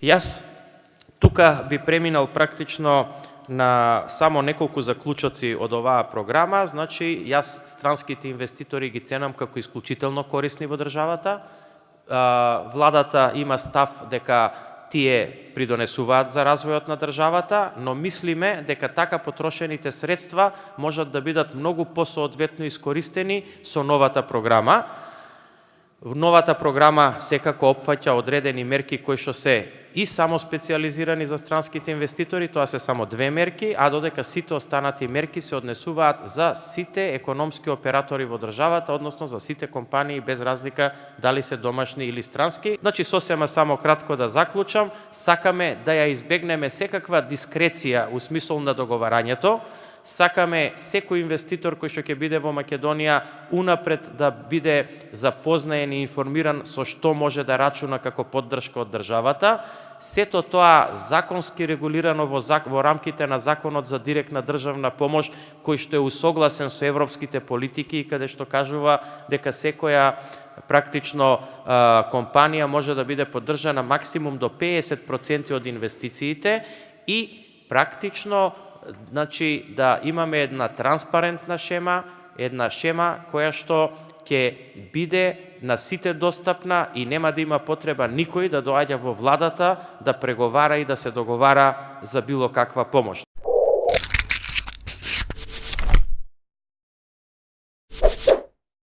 Јас тука би преминал практично на само неколку заклучоци од оваа програма. Значи, јас странските инвеститори ги ценам како исклучително корисни во државата. Владата има став дека тие придонесуваат за развојот на државата, но мислиме дека така потрошените средства можат да бидат многу посоодветно искористени со новата програма. Новата програма секако опфаќа одредени мерки кои што се и само специализирани за странските инвеститори, тоа се само 2 мерки, а додека сите останати мерки се однесуваат за сите економски оператори во државата, односно за сите компании без разлика дали се домашни или странски. Значи, сосема само кратко да заклучам, сакаме да ја избегнеме секаква дискреција у смисол на договарањето. Сакаме секој инвеститор кој што ќе биде во Македонија унапред да биде запознаен и информиран со што може да рачуна како поддршка од државата. Сето тоа законски регулирано во рамките на Законот за директна државна помош, кој што е усогласен со европските политики и каде што кажува дека секоја практично компанија може да биде поддржана максимум до 50% од инвестициите и практично значи да имаме една транспарентна шема, една шема која што ќе биде на сите достапна и нема да има потреба никој да доаѓа во владата да преговара и да се договара за било каква помош.